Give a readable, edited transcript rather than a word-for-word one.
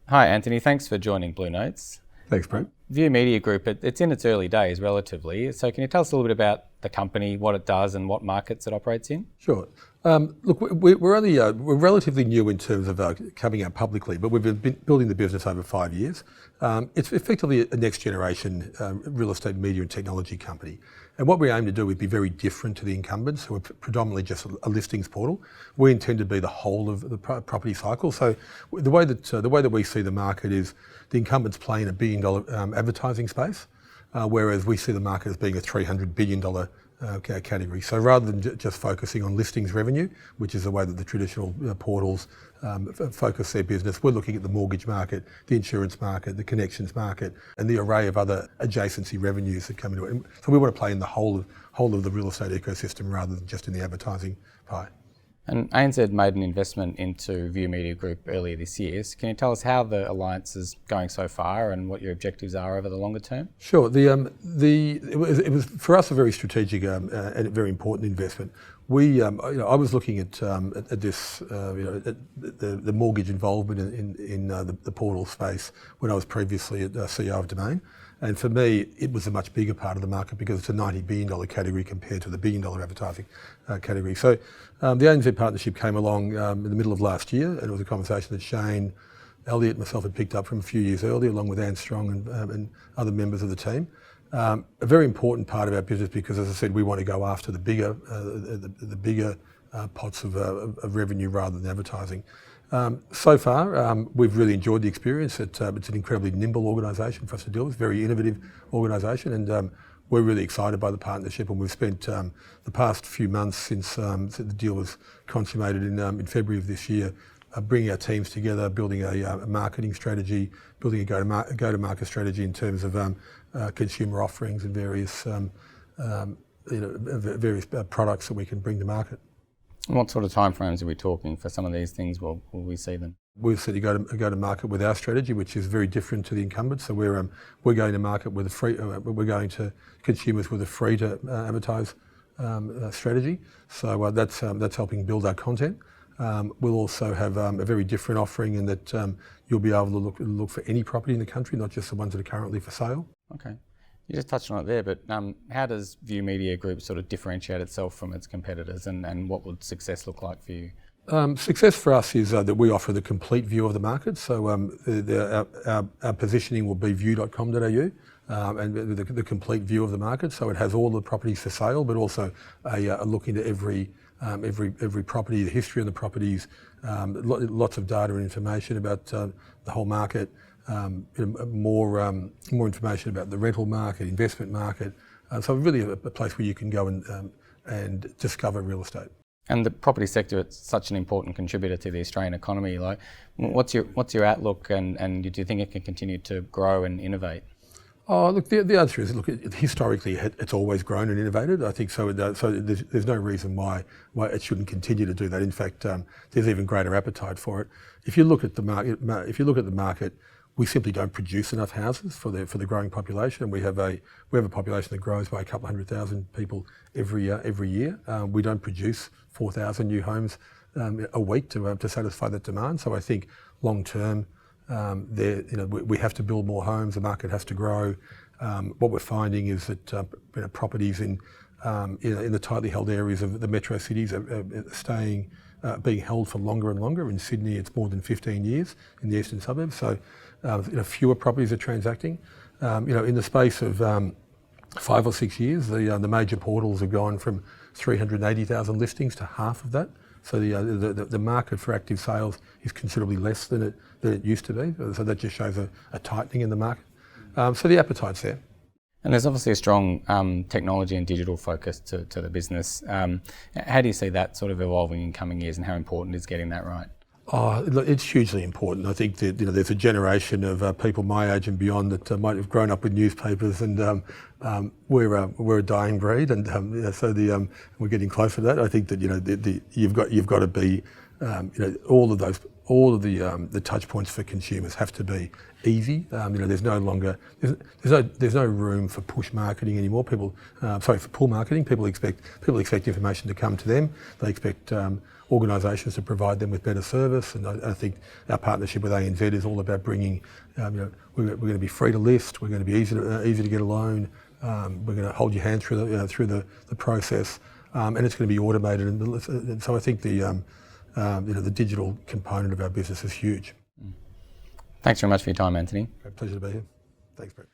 Hi, Anthony. Thanks for joining Blue Notes. Thanks, Brent. View Media Group, it's in its early days relatively. So can you tell us a little bit about the company, what it does and what markets it operates in? Sure. Look, we're relatively new in terms of coming out publicly, but we've been building the business over 5 years. It's effectively a next generation real estate media and technology company. And what we aim to do is be very different to the incumbents who are predominantly just a listings portal. We intend to be the whole of the property cycle. So the way that we see the market is the incumbents play in $1 billion advertising space, whereas we see the market as being a $300 billion category. So rather than just focusing on listings revenue, which is the way that the traditional portals focus their business, we're looking at the mortgage market, the insurance market, the connections market, and the array of other adjacency revenues that come into it. So we want to play in the whole of the real estate ecosystem rather than just in the advertising pie. And ANZ made an investment into View Media Group earlier this year. So can you tell us how the alliance is going so far and what your objectives are over the longer term? Sure. It was for us a very strategic and a very important investment. I was looking at this, at the mortgage involvement in the portal space when I was previously at CEO of Domain. And for me, it was a much bigger part of the market because it's a $90 billion category compared to the $1 billion advertising category. So the ANZ partnership came along in the middle of last year, and it was a conversation that Shane, Elliot, myself had picked up from a few years earlier, along with Anne Strong and other members of the team. A very important part of our business because, as I said, we want to go after the bigger pots of revenue rather than advertising. So far, we've really enjoyed the experience. It's an incredibly nimble organisation for us to deal with, very innovative organisation, and we're really excited by the partnership. And we've spent the past few months since the deal was consummated in February of this year, bringing our teams together, building a marketing strategy, building a go-to-market strategy in terms of consumer offerings and various products that we can bring to market. And what sort of timeframes are we talking for some of these things? Will we see them? We've said go to market with our strategy, which is very different to the incumbents. So we're going to market with we're going to consumers with a free to advertise strategy. So that's helping build our content. We'll also have a very different offering in that you'll be able to look for any property in the country, not just the ones that are currently for sale. Okay. You just touched on it there, but how does View Media Group sort of differentiate itself from its competitors, and what would success look like for you? Success for us is that we offer the complete view of the market. So our positioning will be view.com.au and the complete view of the market. So it has all the properties for sale, but also a look into every property, the history of the properties, lots of data and information about the whole market. More information about the rental market, investment market. So really a place where you can go and discover real estate. And the property sector, it's such an important contributor to the Australian economy. Like, what's your outlook, and do you think it can continue to grow and innovate? Oh, look, the answer is, look, historically it's always grown and innovated. I think so. So there's no reason why it shouldn't continue to do that. In fact, there's even greater appetite for it. If you look at the market, we simply don't produce enough houses for the growing population, and we have a population that grows by a couple of 100,000 people every year. We don't produce 4,000 new homes a week to satisfy that demand. So I think long term, we have to build more homes. The market has to grow. What we're finding is that properties in the tightly held areas of the metro cities are being held for longer and longer. In Sydney, it's more than 15 years in the eastern suburbs. So fewer properties are transacting. In the space of 5 or 6 years, the major portals have gone from 380,000 listings to half of that. So the market for active sales is considerably less than it used to be. So that just shows a tightening in the market. So the appetite's there. And there's obviously a strong technology and digital focus to the business. How do you see that sort of evolving in coming years, and how important is getting that right? Oh, it's hugely important. I think that there's a generation of people my age and beyond that might have grown up with newspapers, and we're a dying breed, and so we're getting closer to that. I think that you've got to be all of the touch points for consumers have to be easy. There's no room for push marketing anymore. For pull marketing. People expect information to come to them. They expect organisations to provide them with better service. And I think our partnership with ANZ is all about bringing, we're going to be free to list, we're going to be easy to get a loan, we're going to hold your hand through the process, and it's going to be automated. And so I think the digital component of our business is huge. Thanks very much for your time, Anthony. Pleasure to be here. Thanks, Brett.